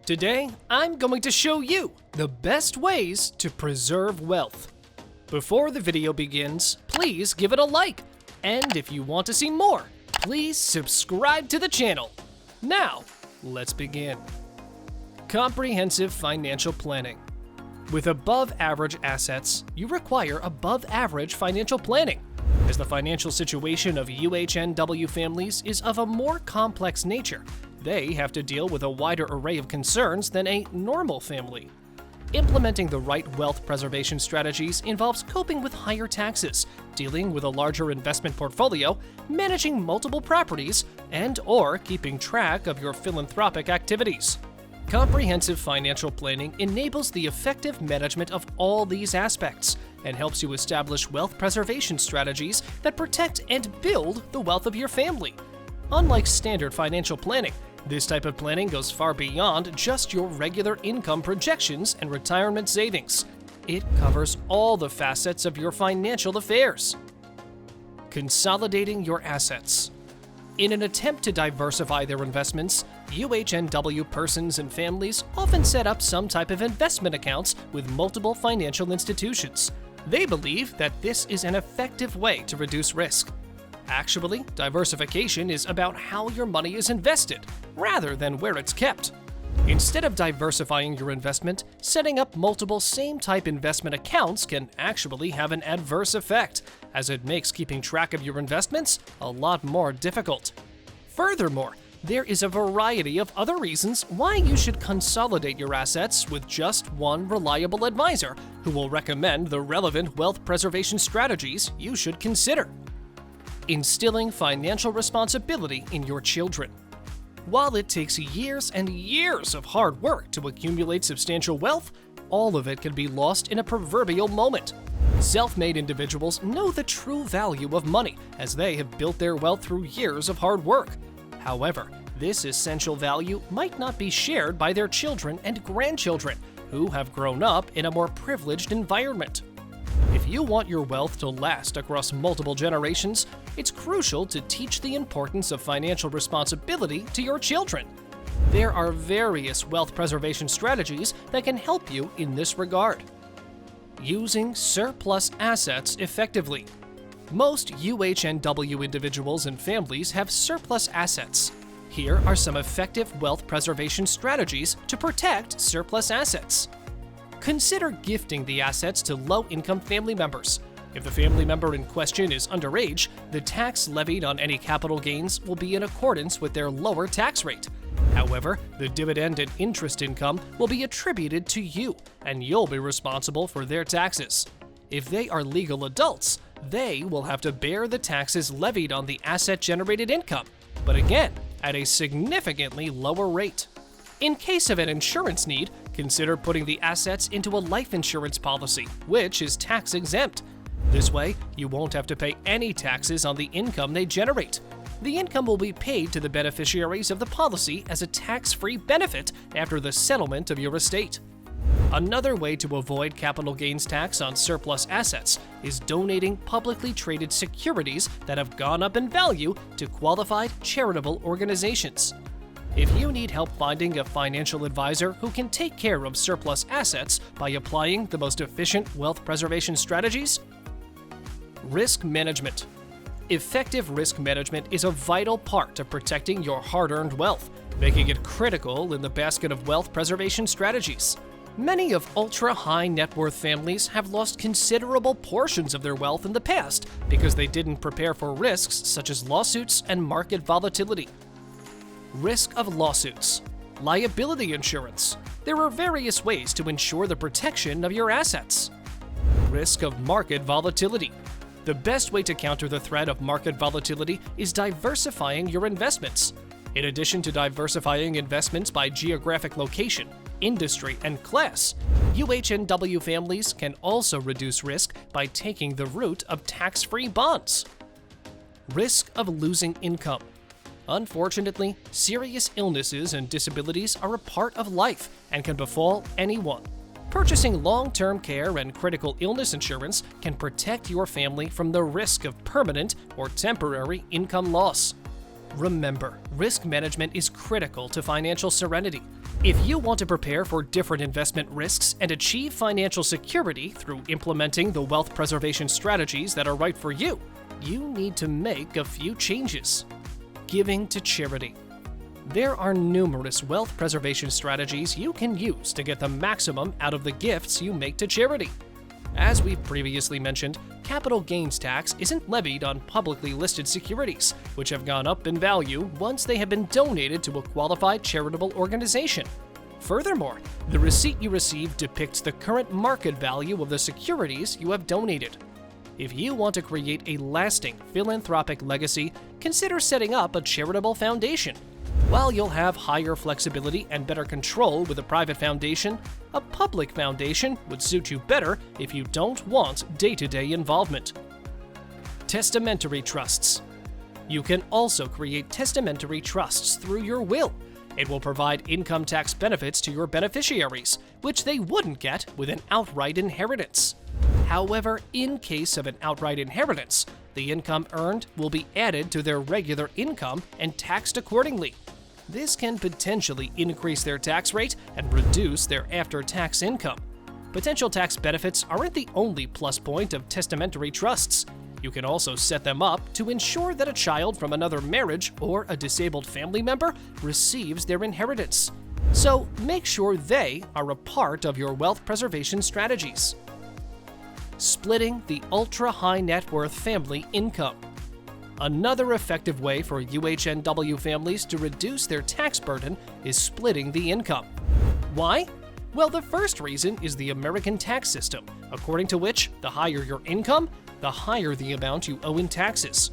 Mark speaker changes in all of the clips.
Speaker 1: Today, I'm going to show you the best ways to preserve wealth. Before the video begins, please give it a like. And if you want to see more, please subscribe to the channel. Now, let's begin. Comprehensive financial planning. With above-average assets, you require above-average financial planning, as the financial situation of UHNW families is of a more complex nature. They have to deal with a wider array of concerns than a normal family. Implementing the right wealth preservation strategies involves coping with higher taxes, dealing with a larger investment portfolio, managing multiple properties, and/or keeping track of your philanthropic activities. Comprehensive financial planning enables the effective management of all these aspects and helps you establish wealth preservation strategies that protect and build the wealth of your family. Unlike standard financial planning, this type of planning goes far beyond just your regular income projections and retirement savings. It covers all the facets of your financial affairs. Consolidating your assets. In an attempt to diversify their investments, UHNW persons and families often set up some type of investment accounts with multiple financial institutions. They believe that this is an effective way to reduce risk. Actually, diversification is about how your money is invested, rather than where it's kept. Instead of diversifying your investment, setting up multiple same-type investment accounts can actually have an adverse effect, as it makes keeping track of your investments a lot more difficult. Furthermore, there is a variety of other reasons why you should consolidate your assets with just one reliable advisor who will recommend the relevant wealth preservation strategies you should consider. Instilling financial responsibility in your children. While it takes years and years of hard work to accumulate substantial wealth, all of it can be lost in a proverbial moment. Self-made individuals know the true value of money, as they have built their wealth through years of hard work. However, this essential value might not be shared by their children and grandchildren, who have grown up in a more privileged environment. If you want your wealth to last across multiple generations, it's crucial to teach the importance of financial responsibility to your children. There are various wealth preservation strategies that can help you in this regard. Using surplus assets effectively. Most UHNW individuals and families have surplus assets. Here are some effective wealth preservation strategies to protect surplus assets. Consider gifting the assets to low-income family members. If the family member in question is underage, the tax levied on any capital gains will be in accordance with their lower tax rate. However, the dividend and interest income will be attributed to you, and you'll be responsible for their taxes. If they are legal adults, they will have to bear the taxes levied on the asset-generated income, but again, at a significantly lower rate. In case of an insurance need, consider putting the assets into a life insurance policy, which is tax-exempt. This way, you won't have to pay any taxes on the income they generate. The income will be paid to the beneficiaries of the policy as a tax-free benefit after the settlement of your estate. Another way to avoid capital gains tax on surplus assets is donating publicly traded securities that have gone up in value to qualified charitable organizations. If you need help finding a financial advisor who can take care of surplus assets by applying the most efficient wealth preservation strategies, risk management. Effective risk management is a vital part of protecting your hard-earned wealth, making it critical in the basket of wealth preservation strategies. Many of ultra-high net worth families have lost considerable portions of their wealth in the past because they didn't prepare for risks such as lawsuits and market volatility. Risk of lawsuits. Liability insurance. There are various ways to ensure the protection of your assets. Risk of market volatility. The best way to counter the threat of market volatility is diversifying your investments. In addition to diversifying investments by geographic location, industry, and class, UHNW families can also reduce risk by taking the route of tax-free bonds. Risk of losing income. Unfortunately, serious illnesses and disabilities are a part of life and can befall anyone. Purchasing long-term care and critical illness insurance can protect your family from the risk of permanent or temporary income loss. Remember, risk management is critical to financial serenity. If you want to prepare for different investment risks and achieve financial security through implementing the wealth preservation strategies that are right for you, you need to make a few changes. Giving to charity. There are numerous wealth preservation strategies you can use to get the maximum out of the gifts you make to charity. As we've previously mentioned, capital gains tax isn't levied on publicly listed securities, which have gone up in value once they have been donated to a qualified charitable organization. Furthermore, the receipt you receive depicts the current market value of the securities you have donated. If you want to create a lasting philanthropic legacy, consider setting up a charitable foundation. While you'll have higher flexibility and better control with a private foundation, a public foundation would suit you better if you don't want day-to-day involvement. Testamentary trusts. You can also create testamentary trusts through your will. It will provide income tax benefits to your beneficiaries, which they wouldn't get with an outright inheritance. However, in case of an outright inheritance, the income earned will be added to their regular income and taxed accordingly. This can potentially increase their tax rate and reduce their after-tax income. Potential tax benefits aren't the only plus point of testamentary trusts. You can also set them up to ensure that a child from another marriage or a disabled family member receives their inheritance. So make sure they are a part of your wealth preservation strategies. Splitting the ultra-high net worth family income. Another effective way for UHNW families to reduce their tax burden is splitting the income. Why? Well, the first reason is the American tax system, according to which the higher your income, the higher the amount you owe in taxes.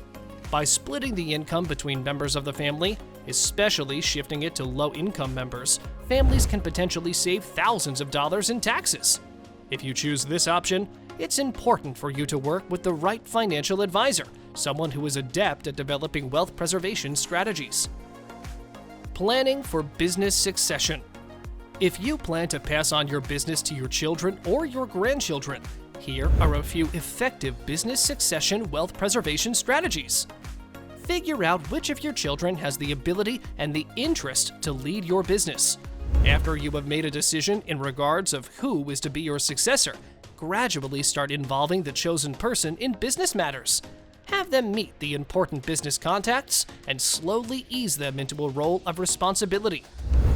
Speaker 1: By splitting the income between members of the family, especially shifting it to low-income members, families can potentially save thousands of dollars in taxes. If you choose this option, it's important for you to work with the right financial advisor, someone who is adept at developing wealth preservation strategies. Planning for business succession. If you plan to pass on your business to your children or your grandchildren, here are a few effective business succession wealth preservation strategies. Figure out which of your children has the ability and the interest to lead your business. After you have made a decision in regards of who is to be your successor, gradually start involving the chosen person in business matters. Have them meet the important business contacts and slowly ease them into a role of responsibility.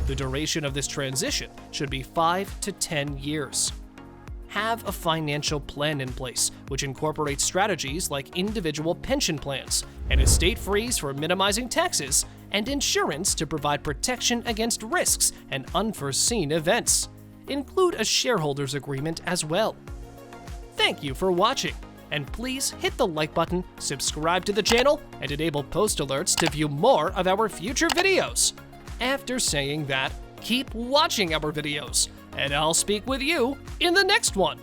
Speaker 1: The duration of this transition should be 5 to 10 years. Have a financial plan in place, which incorporates strategies like individual pension plans, an estate freeze for minimizing taxes, and insurance to provide protection against risks and unforeseen events. Include a shareholders agreement as well. Thank you for watching, and please hit the like button, subscribe to the channel, and enable post alerts to view more of our future videos. After saying that, keep watching our videos, and I'll speak with you in the next one.